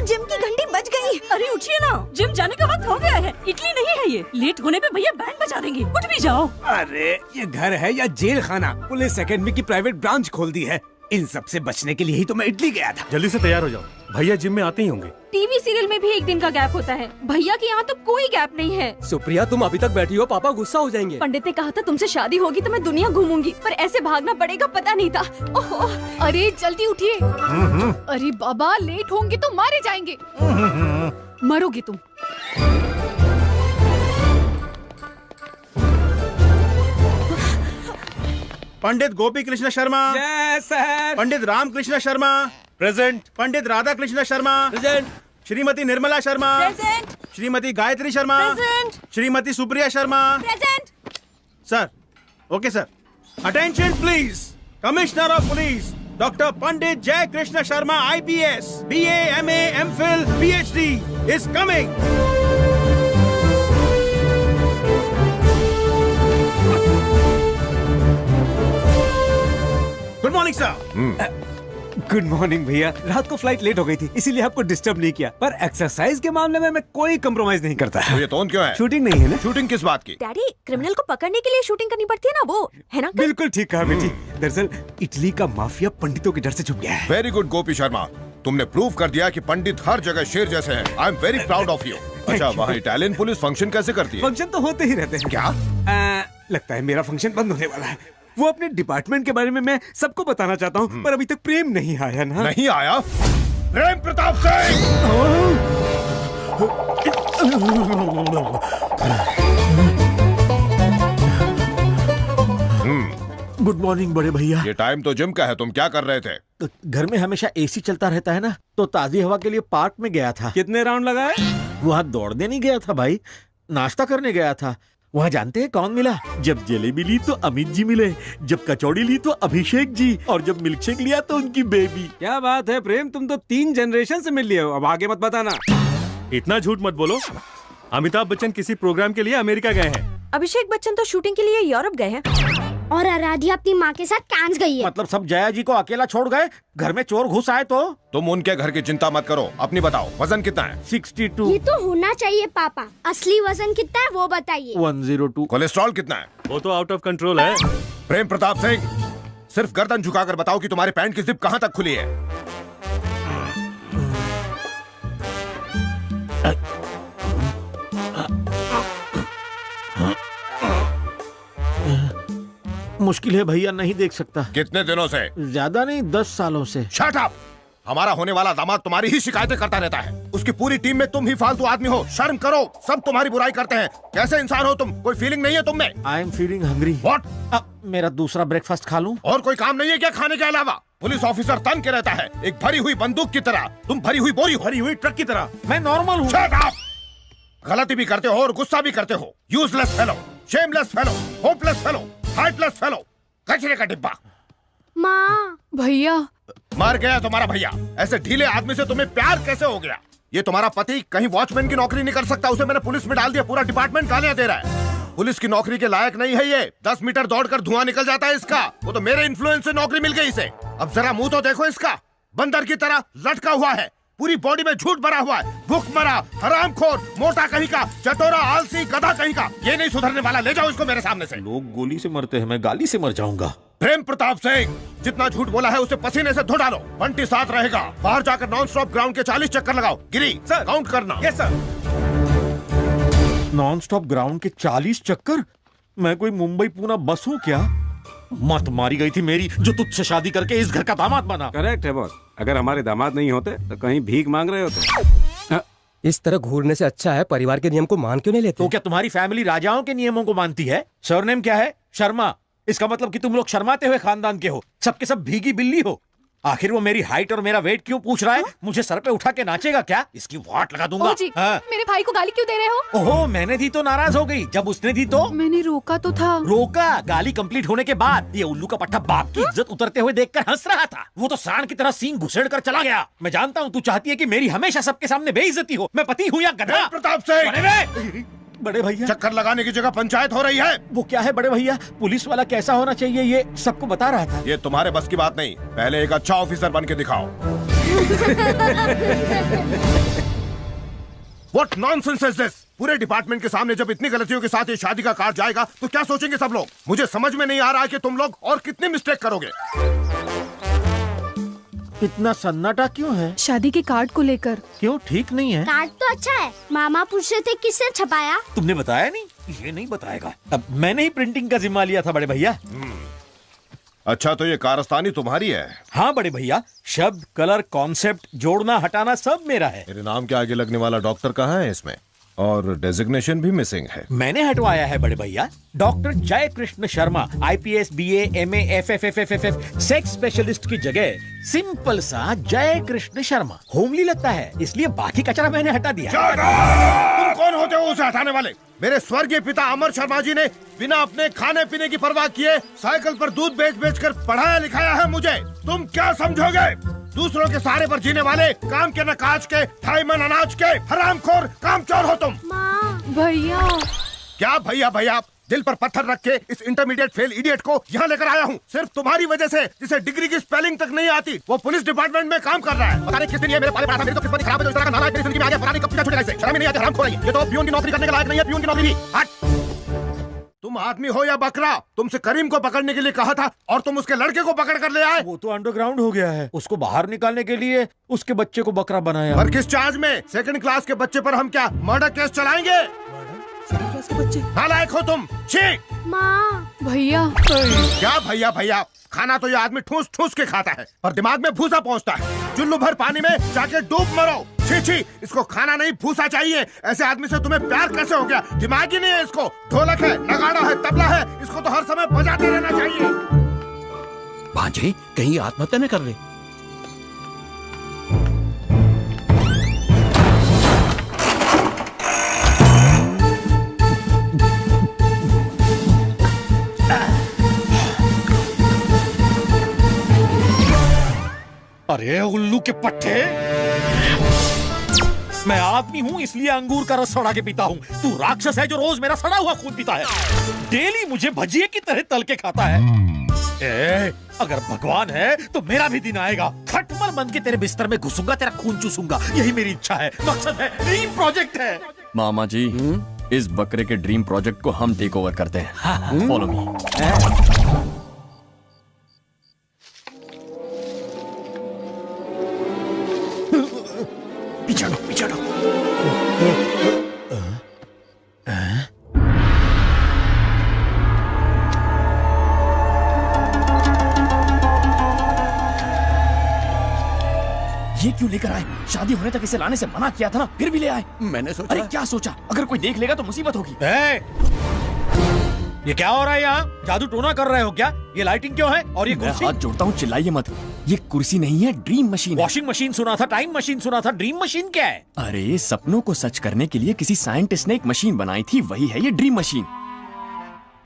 Gym की घंटी बज गई। अरे उठिए ना, जिम जाने का वक्त हो गया है। इटली नहीं है ये, लेट होने पे भैया बैंड बजा देंगे। उठ भी जाओ। अरे ये घर है या जेल खाना? पुलिस एकेडमी की प्राइवेट ब्रांच खोल दी है। इन सब से बचने के लिए ही तो मैं इटली गया था। जल्दी से तैयार हो जाओ, भैया जिम में आते ही होंगे। टीवी सीरियल में भी एक दिन का गैप होता है, भैया के यहाँ तो कोई गैप नहीं है। सुप्रिया तुम अभी तक बैठी हो, पापा गुस्सा हो जाएंगे। पंडित ने कहा था तुमसे शादी होगी तो मैं दुनिया घूमूंगी, पर ऐसे भागना पड़ेगा पता नहीं था। ओहो। अरे जल्दी उठिए। अरे बाबा लेट होंगे तो मारे जाएंगे। मरोगे तुम। Pandit Gopi Krishna Sharma. Yes sir. Pandit Ram Krishna Sharma present. Pandit Radha Krishna Sharma present. Shrimati Nirmala Sharma present. Shrimati Gayatri Sharma present. Shrimati Supriya Sharma present. Sir. Okay sir, attention please. Commissioner of police doctor Pandit Jai Krishna Sharma IPS BA MA MPhil PhD is coming. Good morning sir. Good morning भैया। रात को फ्लाइट लेट हो गई थी, इसीलिए आपको डिस्टर्ब नहीं किया। पर एक्सरसाइज के मामले में मैं कोई कम्प्रोमाइज नहीं करता। तो ये टोन क्यों है? शूटिंग नहीं है ना? शूटिंग किस बात की? डैडी, क्रिमिनल को पकड़ने के लिए शूटिंग करनी पड़ती है ना, वो है ना? बिल्कुल ठीक कहा बेटी। दरअसल इटली का माफिया पंडितों के डर से छुप गया है। वेरी गुड गोपी शर्मा, तुमने प्रूव कर दिया कि पंडित हर जगह शेर जैसे हैं। I am very proud of you. अच्छा, वहाँ इटालियन पुलिस फंक्शन कैसे करती है? फंक्शन तो होते ही रहते हैं। क्या? लगता है मेरा फंक्शन बंद होने वाला है। वो अपने डिपार्टमेंट के बारे में मैं सबको बताना चाहता हूँ, पर अभी तक प्रेम नहीं आया ना। नहीं आया? प्रेम प्रताप सिंह। गुड मॉर्निंग बड़े भैया। ये टाइम तो जिम का है, तुम क्या कर रहे थे? घर में हमेशा AC चलता रहता है ना, तो ताजी हवा के लिए पार्क में गया था। कितने राउंड लगाए? वहाँ दौड़ने नहीं गया था भाई, नाश्ता करने गया था। वहाँ जानते हैं कौन मिला? जब जलेबी ली तो अमित जी मिले, जब कचौड़ी ली तो अभिषेक जी, और जब मिल्कशेक लिया तो उनकी बेबी। क्या बात है प्रेम, तुम तो 3 जनरेशन से मिल लिए हो। अब आगे मत बताना। इतना झूठ मत बोलो। अमिताभ बच्चन किसी प्रोग्राम के लिए अमेरिका गए हैं। अभिषेक बच्चन तो शूटिंग के लिए यूरोप गए हैं। और आराध्या अपनी माँ के साथ कांस गई है। मतलब सब जया जी को अकेला छोड़ गए? घर में चोर घुस आए तो? तुम उनके घर की चिंता मत करो, अपनी बताओ, वजन कितना है? 62। ये तो होना चाहिए पापा। असली वजन कितना है वो बताइए। 102। कोलेस्ट्रॉल कितना है? वो तो आउट ऑफ कंट्रोल है। प्रेम प्रताप सिंह, सिर्फ गर्दन झुकाकर बताओ कि तुम्हारे पैंट की जिप कहाँ तक खुली है? मुश्किल है भैया, नहीं देख सकता। कितने दिनों से? ज्यादा नहीं, 10 सालों से। Shut up! हमारा होने वाला दामाद तुम्हारी ही शिकायतें करता रहता है। उसकी पूरी टीम में तुम ही फालतू आदमी हो। शर्म करो, सब तुम्हारी बुराई करते हैं। कैसे इंसान हो तुम? कोई फीलिंग नहीं है तुम में? I am feeling hungry. What? मेरा दूसरा ब्रेकफास्ट खा लूं? और कोई काम नहीं है क्या खाने के अलावा? पुलिस ऑफिसर तन के रहता है, एक भरी हुई बंदूक की तरह। तुम भरी हुई बोरी, भरी हुई ट्रक की तरह। मैं नॉर्मल हूँ। Shut up! गलती भी करते हो और गुस्सा भी करते हो। Useless fellow, shameless fellow, hopeless fellow, heartless fellow, कचरे का डिब्बा। माँ। भैया। मर गया तुम्हारा भैया। ऐसे ढीले आदमी से तुम्हें प्यार कैसे हो गया? ये तुम्हारा पति कहीं वॉचमैन की नौकरी नहीं कर सकता, उसे मैंने पुलिस में डाल दिया। पूरा डिपार्टमेंट गालियां दे रहा है। पुलिस की नौकरी के लायक नहीं है ये। 10 मीटर दौड़कर धुआं निकल जाता है इसका। वो तो मेरे इन्फ्लुएंस से नौकरी मिल गई इसे। अब जरा मुंह तो देखो इसका, बंदर की तरह लटका हुआ है। पूरी बॉडी में झूठ भरा हुआ है। भूखमरा, हरामखोर, मोटा कहीं का, चटोरा, आलसी, गधा कहीं का। ये नहीं सुधरने वाला। ले जाओ इसको मेरे सामने से। लोग गोली से मरते हैं, मैं गाली से मर जाऊंगा। प्रेम प्रताप सिंह, जितना झूठ बोला है उसे पसीने से धो डालो। बंटी साथ रहेगा। बाहर जाकर नॉन स्टॉप ग्राउंड के 40 चक्कर लगाओ। गिरी सर, काउंट करना। Yes sir. Non stop ground के 40 चक्कर? मैं कोई मुंबई पूना बस हूँ क्या? मत मारी गई थी मेरी, जो तुझसे शादी करके इस घर का दामाद बना। करेक्ट है बॉस। अगर हमारे दामाद नहीं होते तो कहीं भीख मांग रहे होते। इस तरह घूरने से अच्छा है परिवार के नियम को मान क्यों नहीं लेते? तो क्या तुम्हारी फैमिली राजाओं के नियमों को मानती है? सरनेम क्या है? शर्मा। इसका मतलब कि तुम लोग शर्माते हुए खानदान के हो, सबके सब भीगी बिल्ली हो। आखिर वो मेरी हाइट और मेरा वेट क्यों पूछ रहा है? मुझे सर पे उठा के नाचेगा क्या? इसकी वाट लगा दूंगा। जी, मेरे भाई को गाली क्यों दे रहे हो? ओहो, मैंने दी तो नाराज हो गई, जब उसने दी तो मैंने रोका तो था। रोका? गाली कंप्लीट होने के बाद ये उल्लू का पट्टा बाप की इज्जत उतरते हुए देखकर हंस रहा था। वो तो सांड की तरह सींग घुसेड़ कर चला गया। मैं जानता हूँ तू चाहती है कि मेरी हमेशा सबके सामने बेइज्जती हो। मैं पति हूँ या गधा? प्रताप सिंह, बड़े भैया, चक्कर लगाने की जगह पंचायत हो रही है। वो क्या है बड़े भैया? पुलिस वाला कैसा होना चाहिए ये सबको बता रहा था। ये तुम्हारे बस की बात नहीं। पहले एक अच्छा ऑफिसर बन के दिखाओ। What nonsense is this? पूरे डिपार्टमेंट के सामने जब इतनी गलतियों के साथ ये शादी का कार्ड जाएगा तो क्या सोचेंगे सब लोग? मुझे समझ में नहीं आ रहा है कि तुम लोग और कितनी मिस्टेक करोगे। इतना सन्नाटा क्यों है? शादी के कार्ड को लेकर। क्यों, ठीक नहीं है? कार्ड तो अच्छा है। मामा पूछ रहे थे किसने छपाया। तुमने बताया नहीं? ये नहीं बताएगा। अब मैंने ही प्रिंटिंग का जिम्मा लिया था बड़े भैया। अच्छा, तो ये कारस्तानी तुम्हारी है? हाँ बड़े भैया, शब्द, कलर, कॉन्सेप्ट, जोड़ना हटाना सब मेरा है। मेरे नाम के आगे लगने वाला डॉक्टर कहाँ है इसमें? और डेजिग्नेशन भी मिसिंग है। मैंने हटवाया है बड़े भैया। डॉक्टर जय Krishna Sharma, IPS, BA, MA, FFFFF, sex specialist की जगह सिंपल सा जय कृष्ण शर्मा होमली लगता है, इसलिए बाकी कचरा मैंने हटा दिया। तुम कौन होते हो उसे हटाने वाले? मेरे स्वर्गीय पिता अमर शर्मा जी ने बिना अपने खाने पीने की परवाह किए साइकिल पर दूध बेच बेच कर पढ़ाया लिखाया है मुझे। तुम क्या समझोगे? दूसरों के सहारे पर जीने वाले, काम के न काज के, ढाई मन अनाज के हरामखोर कामचोर हो तुम। भैया। क्या भैया भैया? दिल पर पत्थर रख के इस इंटरमीडिएट फेल इडियट को यहाँ लेकर आया हूँ सिर्फ तुम्हारी वजह से, जिसे डिग्री की स्पेलिंग तक नहीं आती। वो पुलिस डिपार्टमेंट में काम कर रहा है। पता नहीं किस दिन ये मेरे पाले पड़ा था। मेरी तो किस्मत खराब है, इस तरह का नालायक मेरी जिंदगी में आ गया। पता नहीं कब छूटेगा इसे। शर्म ही नहीं आती, हरामखोर है ये तो पियून की नौकरी करने के लायक नहीं है। पियून की नौकरी भी हट। तुम आदमी हो या बकरा? तुमसे करीम को पकड़ने के लिए कहा था और तुम उसके लड़के को पकड़ कर ले आए। वो तो अंडरग्राउंड हो गया है, उसको बाहर निकालने के लिए उसके बच्चे को बकरा बनाया। और किस चार्ज में? सेकंड क्लास के बच्चे पर हम क्या मर्डर केस चलाएंगे? नालायक हो तुम। छी। माँ। भैया। क्या भैया भैया? खाना तो ये आदमी ठूस ठूस के खाता है पर दिमाग में भूसा पहुंचता है। चुल्लू भर पानी में जाके डूब मरो। छी छी, इसको खाना नहीं भूसा चाहिए। ऐसे आदमी से तुम्हें प्यार कैसे हो गया? दिमाग ही नहीं है इसको। ढोलक है, नगाड़ा है, तबला है, इसको तो हर समय बजाते रहना चाहिए। भांजे, कहीं आत्महत्या न कर ले। अरे उल्लू के पट्टे, मैं आदमी हूँ इसलिए अंगूर का रस सड़ा के पीता हूँ। तू राक्षस है जो रोज मेरा सड़ा हुआ खून पीता है, डेली मुझे भजिए की तरह तल के खाता है। अगर भगवान है तो मेरा भी दिन आएगा। खटमल बन के तेरे बिस्तर में घुसूंगा, तेरा खून चूसूंगा। यही मेरी इच्छा है, मकसद है, ड्रीम प्रोजेक्ट है। मामा जी, इस बकरे के ड्रीम प्रोजेक्ट को हम टेक ओवर करते हैं। Follow me. पीछे पीछे ये क्यों लेकर आए? शादी होने तक इसे लाने से मना किया था ना, फिर भी ले आए। मैंने सोचा। अरे क्या सोचा? अगर कोई देख लेगा तो मुसीबत होगी। ये क्या हो रहा है यहाँ? जादू टोना कर रहे हो क्या? ये लाइटिंग क्यों है? और ये कुर्सी? हाथ जोड़ता हूँ, चिल्लाइए मत। ये कुर्सी नहीं है, ड्रीम मशीन है। वॉशिंग मशीन सुना था, टाइम मशीन सुना था, ड्रीम मशीन क्या है? अरे सपनों को सच करने के लिए किसी साइंटिस्ट ने एक मशीन बनाई थी, वही है ये ड्रीम मशीन।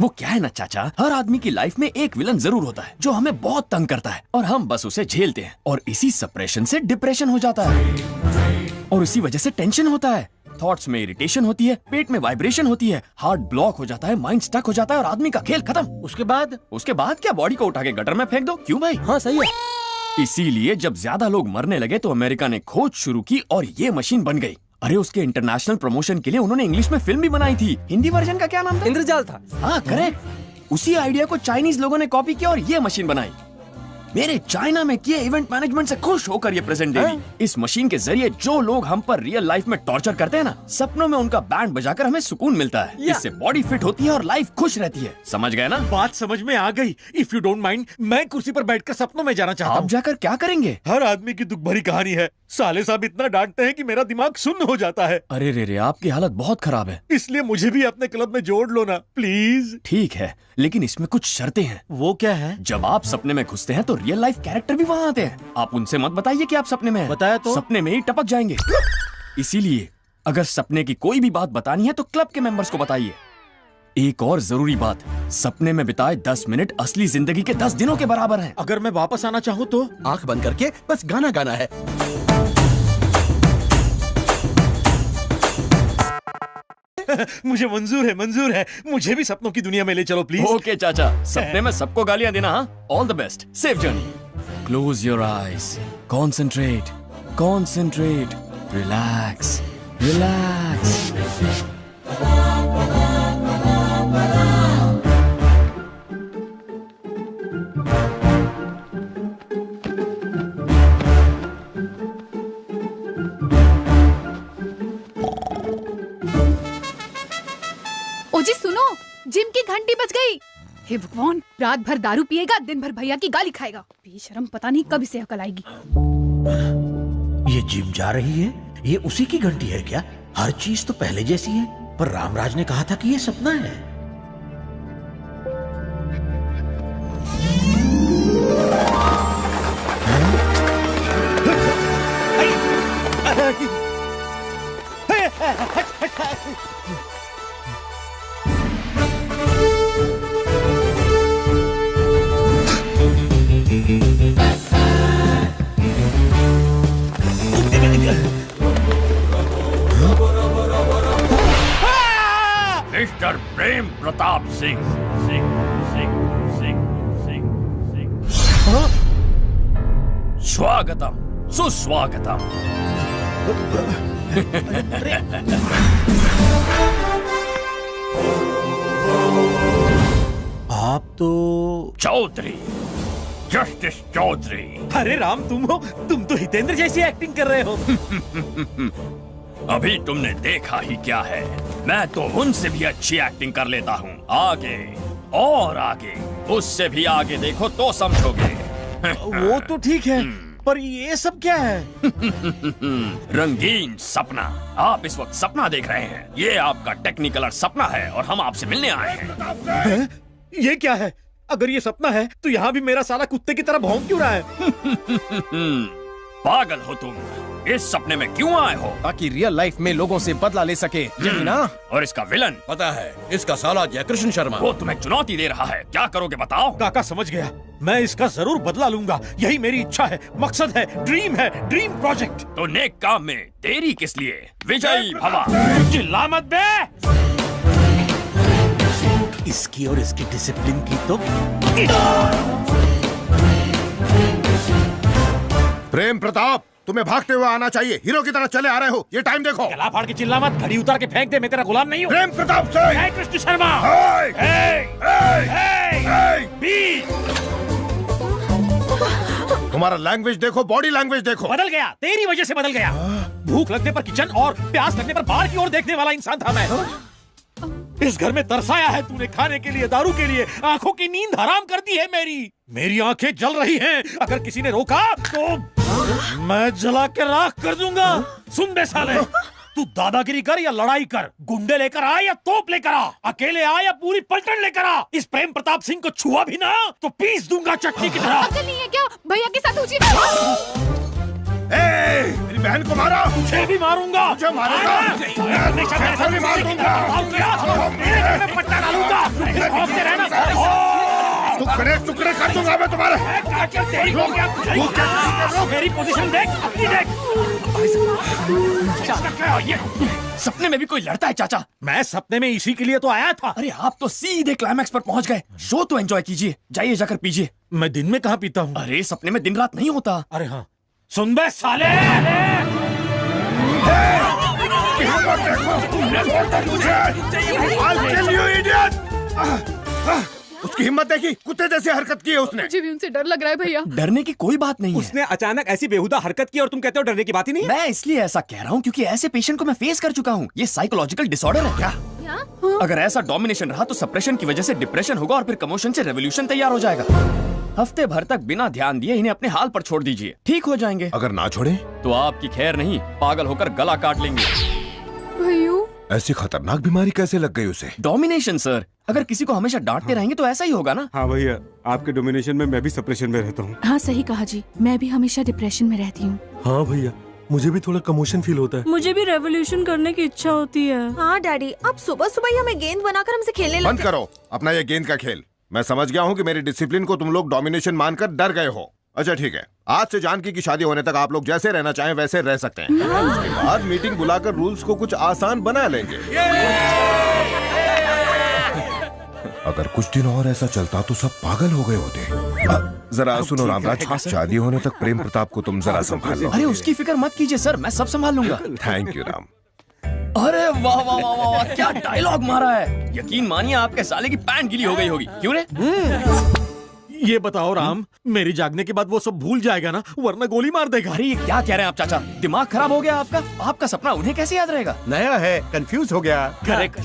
वो क्या है ना चाचा, हर आदमी की लाइफ में एक विलन जरूर होता है जो हमें बहुत तंग करता है और हम बस उसे झेलते हैं, और इसी सप्रेशन से डिप्रेशन हो जाता है और इसी वजह से टेंशन होता है। थॉट्स में इरिटेशन होती है, पेट में वाइब्रेशन होती है, हार्ट ब्लॉक हो जाता है, माइंड स्टक हो जाता है और आदमी का खेल खत्म। उसके बाद क्या बॉडी को उठा के गटर में फेंक दो। क्यों भाई? हाँ सही है। इसीलिए जब ज्यादा लोग मरने लगे तो अमेरिका ने खोज शुरू की और ये मशीन बन गई। अरे उसके इंटरनेशनल प्रमोशन के लिए उन्होंने इंग्लिश में फिल्म भी बनाई थी। हिंदी वर्जन का क्या नाम था? इंद्रजाल था। हाँ करेक्ट। उसी आइडिया को चाइनीज लोगों ने कॉपी किया और ये मशीन बनाई। मेरे चाइना में किए इवेंट मैनेजमेंट से खुश होकर ये प्रेजेंट दे दी। इस मशीन के जरिए जो लोग हम पर रियल लाइफ में टॉर्चर करते हैं ना, सपनों में उनका बैंड बजाकर हमें सुकून मिलता है। इससे बॉडी फिट होती है और लाइफ खुश रहती है। समझ गए ना? बात समझ में आ गई। इफ यू डोंट माइंड, मैं कुर्सी पर बैठकर सपनों में जाना चाहता हूँ। आप जाकर क्या करेंगे? हर आदमी की दुख भरी कहानी है। साले साहब इतना डांटते हैं कि मेरा दिमाग सुन्न हो जाता है। अरे रे, आपकी हालत बहुत खराब है। इसलिए मुझे भी अपने क्लब में जोड़ लो ना प्लीज। ठीक है, लेकिन इसमें कुछ शर्तें हैं। वो क्या है? जब आप सपने में घुसते हैं तो रियल लाइफ कैरेक्टर भी वहाँ आते हैं। आप उनसे मत बताइए कि आप सपने में हैं। बताया तो? सपने में ही टपक जाएंगे। इसीलिए अगर सपने की कोई भी बात बतानी है तो क्लब के मेंबर्स को बताइए। एक और जरूरी बात, सपने में बिताए 10 मिनट असली जिंदगी के 10 दिनों के बराबर हैं। अगर मैं वापस आना चाहूँ तो? आंख बंद करके बस गाना गाना है। मुझे मंजूर है। मुझे भी सपनों की दुनिया में ले चलो प्लीज। ओके चाचा, सपने में सबको गालियां देना। हाँ, all the best, safe journey. Close your eyes. Concentrate. Concentrate. Relax. Relax. ओ जी सुनो, जिम की घंटी बज गई। हे भगवान, रात भर दारू पिएगा, दिन भर भैया की गाली खाएगा। बेशरम, पता नहीं कब इसे अकल आएगी। ये जिम जा रही है, ये उसी की घंटी है क्या? हर चीज तो पहले जैसी है, पर रामराज ने कहा था कि ये सपना है। मिस्टर प्रेम प्रताप सिंह सिंह सिंह सिंह सिंह सिंह स्वागतम सुस्वागतम। आप तो चौधरी, जस्टिस चौधरी। अरे राम, तुम हो? तुम तो हितेंद्र जैसी एक्टिंग कर रहे हो। अभी तुमने देखा ही क्या है, मैं तो उनसे भी अच्छी एक्टिंग कर लेता हूँ। आगे और आगे, उससे भी आगे देखो तो समझोगे। वो तो ठीक है, पर ये सब क्या है? रंगीन सपना। आप इस वक्त सपना देख रहे हैं। ये आपका टेक्निकलर सपना है और हम आपसे मिलने आए हैं। ये क्या है? अगर ये सपना है तो यहाँ भी मेरा साला कुत्ते की तरह भौंक क्यों रहा है? पागल हो तुम? इस सपने में क्यों आए हो? ताकि रियल लाइफ में लोगों से बदला ले सके, यही ना? और इसका विलन? पता है, इसका साला जयकृष्ण शर्मा। वो तुम्हें चुनौती दे रहा है, क्या करोगे बताओ? काका समझ गया, मैं इसका जरूर बदला लूंगा। यही मेरी इच्छा है, मकसद है, ड्रीम प्रोजेक्ट। तो नेक काम में देरी किस लिए? विजयी भवा। चिल्ला मत बे। इसकी और इसकी डिसिप्लिन की तो प्रेम प्रताप, तुम्हें भागते हुए आना चाहिए। हीरो की तरह चले आ रहे हो। ये टाइम देखो। गला फाड़ के चिल्ला मत, घड़ी उतार के फेंक दे। मैं तेरा गुलाम नहीं हूँ। प्रेम प्रताप से जयकृष्ण शर्मा। तुम्हारा लैंग्वेज देखो, बॉडी लैंग्वेज देखो। बदल गया, तेरी वजह से बदल गया। भूख लगने पर किचन और प्यास लगने पर बाहर की ओर देखने वाला इंसान था मैं। इस घर में तरसाया है तूने, खाने के लिए, दारू के लिए। आंखों की नींद हराम कर दी है मेरी आंखें जल रही हैं। अगर किसी ने रोका तो मैं जला के राख कर दूंगा। सुन बे साले, तू दादागिरी कर या लड़ाई कर, गुंडे लेकर आ या तोप लेकर आ, अकेले आ या पूरी पलटन लेकर आ, इस प्रेम प्रताप सिंह को छुआ भी ना तो पीस दूंगा चटनी की तरह। अकल नहीं है क्या? भैया के साथ उचित। मेरी बहन को मारा। तुझे भी मारूंगा। मुझे मारेगा? मैं भी मार दूंगा। पट्टा डालूंगा। टुकड़े कर दूंगा मैं तुम्हारे। मेरी पोजीशन देख, अपनी देख। सपने में भी कोई लड़ता है चाचा? मैं सपने में इसी के लिए तो आया था। अरे आप तो सीधे क्लाइमैक्स पर पहुंच गए। शो तो एंजॉय कीजिए, जाइए जाकर पीजिए। मैं दिन में कहाँ पीता हूँ? अरे सपने में दिन रात नहीं होता। अरे हाँ, सुन बे साले। उसकी हिम्मत देखी, कुत्ते जैसी हरकत की है उसने। मुझे भी उनसे डर लग रहा है भैया। डरने की कोई बात नहीं है। उसने अचानक ऐसी बेहुदा हरकत की और तुम कहते हो डरने की बात ही नहीं है? मैं इसलिए ऐसा कह रहा हूँ क्योंकि ऐसे पेशेंट को मैं फेस कर चुका हूँ। ये साइकोलॉजिकल डिसऑर्डर है क्या? अगर ऐसा डोमिनेशन रहा तो सप्रेशन की वजह से डिप्रेशन होगा और फिर कमोशन से रेवोल्यूशन तैयार हो जाएगा। हफ्ते भर तक बिना ध्यान दिए इन्हें अपने हाल पर छोड़ दीजिए, ठीक हो जाएंगे। अगर ना छोड़े तो आपकी खैर नहीं, पागल होकर गला काट लेंगे। भैया, ऐसी खतरनाक बीमारी कैसे लग गई उसे? Domination sir. अगर किसी को हमेशा डांटते रहेंगे तो ऐसा ही होगा ना। हाँ भैया, आपके डोमिनेशन में मैं भी सप्रेशन में रहता हूँ। हाँ सही कहा जी, मैं भी हमेशा डिप्रेशन में रहती हूँ। हाँ भैया, मुझे भी थोड़ा कमोशन फील होता है। मुझे भी रेवोल्यूशन करने की इच्छा होती है। हाँ डैडी, आप सुबह सुबह ही हमें गेंद बनाकर हमसे खेलने बंद लगते। करो अपना ये गेंद का खेल। मैं समझ गया हूँ कि मेरी डिसिप्लिन को तुम लोग डोमिनेशन मानकर डर गए हो। अच्छा ठीक है, आज से जानकी की शादी होने तक आप लोग जैसे रहना चाहें वैसे रह सकते हैं। उसके बाद मीटिंग बुलाकर रूल्स को कुछ आसान बना लेंगे। अगर कुछ दिन और ऐसा चलता तो सब पागल हो गए होते। जरा सुनो रामराज, शादी होने तक प्रेम प्रताप को तुम जरा संभाल लो। अरे उसकी फिक्र मत कीजिए सर, मैं सब संभाल लूंगा। Thank you Ram. अरे वाह वाह वाह वाह वाह, क्या डायलॉग मारा है। यकीन मानिए आपके साले की पैंट गीली हो गई होगी। क्यों रे? ये बताओ राम, मेरी जागने के बाद वो सब भूल जाएगा ना, वरना गोली मार देगा। अरे ये क्या कह रहे हैं आप चाचा, दिमाग खराब हो गया आपका? आपका सपना उन्हें कैसे याद रहेगा? नया है, कंफ्यूज हो गया। करेक्ट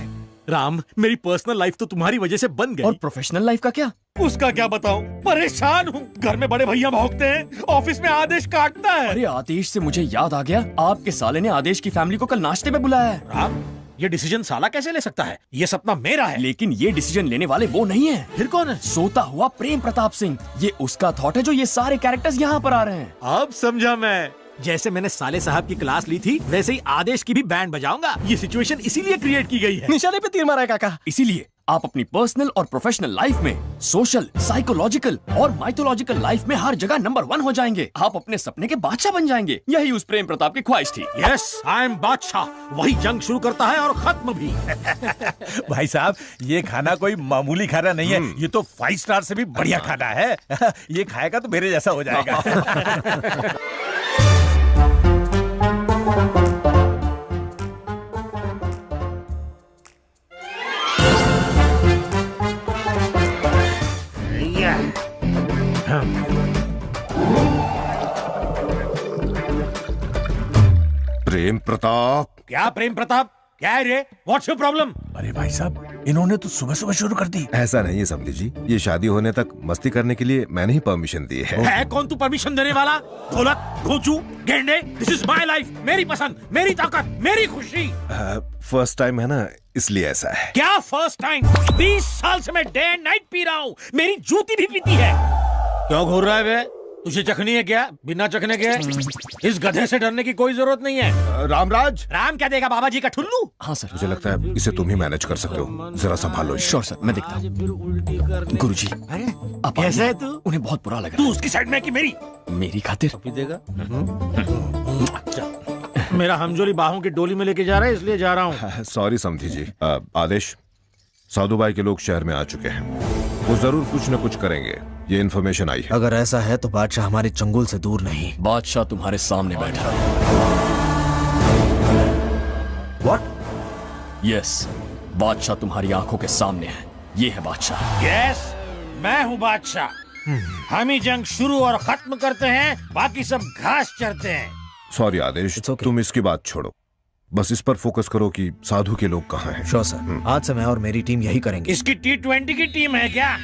राम, मेरी पर्सनल लाइफ तो तुम्हारी वजह से बन गई। और प्रोफेशनल लाइफ का क्या? उसका क्या बताऊं, परेशान हूँ। घर में बड़े भैया भौंकते हैं, ऑफिस में आदेश काटता है। अरे आदेश से मुझे याद आ गया, आपके साले ने आदेश की फैमिली को कल नाश्ते पे बुलाया है। राम, ये डिसीजन साला कैसे ले सकता है? ये सपना मेरा है। लेकिन ये डिसीजन लेने वाले वो नहीं है। फिर कौन है? सोता हुआ प्रेम प्रताप सिंह। ये उसका थॉट है जो ये सारे कैरेक्टर्स यहाँ पर आ रहे हैं। अब समझा मैं। जैसे मैंने साले साहब की क्लास ली थी, वैसे ही आदेश की भी बैंड बजाऊंगा। ये सिचुएशन इसीलिए क्रिएट की गई है। निशाने पे तीर मारा है काका। इसीलिए आप अपनी पर्सनल और प्रोफेशनल लाइफ में सोशल, साइकोलॉजिकल और माइथोलॉजिकल लाइफ में हर जगह नंबर 1 हो जाएंगे। आप अपने सपने के बादशाह बन जाएंगे। यही उस प्रेम प्रताप की ख्वाहिश थी। यस, आई एम बादशाह। वही जंग शुरू करता है और खत्म भी। भाई साहब, ये खाना कोई मामूली खाना नहीं है, ये तो 5 स्टार से भी बढ़िया खाना है। ये खाएगा तो मेरे जैसा हो जाएगा। प्रेम प्रताप। क्या प्रेम प्रताप, क्या है रे? What's your problem? अरे भाई साहब, इन्होंने तो सुबह सुबह शुरू कर दी। ऐसा नहीं है समझी जी, ये शादी होने तक मस्ती करने के लिए मैंने ही परमिशन दी है। कौन तू परमिशन देने वाला? ढोलक, घोंचू, गेंडे, दिस इज माय लाइफ, मेरी पसंद, मेरी ताकत, मेरी खुशी। फर्स्ट टाइम है ना, इसलिए ऐसा है। क्या फर्स्ट टाइम? 20 साल से मैं डे एंड नाइट पी रहा हूँ, मेरी जूती भी पीती है। क्यों घूर रहा है बे? तुझे चखनी है क्या? बिना चखने के इस गधे से डरने की कोई जरूरत नहीं है। रामराज। राम क्या देगा, बाबा जी का ठुल्लू? हाँ सर। मुझे लगता है इसे तुम ही मैनेज कर सकते हो, जरा संभालो। श्योर सर, मैं देखता हूँ। गुरुजी, अब कैसा है तू? उन्हें बहुत बुरा लगा। तू उसकी साइड में कि मेरी? मेरी खातिर। देगा? मेरा हमजोली बाहों की डोली में लेके जा रहा है, इसलिए जा रहा हूँ। सॉरी समझी जी। आदेश, साधु भाई के लोग शहर में आ चुके हैं, वो जरूर कुछ न कुछ करेंगे, ये इन्फॉर्मेशन आई है। अगर ऐसा है तो बादशाह हमारे चंगुल से दूर नहीं। बादशाह तुम्हारे सामने बैठा है। What? यस, बादशाह तुम्हारी आंखों के सामने है। ये है बादशाह। यस, मैं हूँ बादशाह। हम ही जंग शुरू और खत्म करते हैं, बाकी सब घास चरते हैं। सॉरी आदेश, तुम इसकी बात छोड़ो, बस इस पर फोकस करो कि साधु के लोग कहाँ हैं। श्योर सर, आज से मैं और मेरी टीम यही करेंगे। इसकी T20 की टीम है क्या?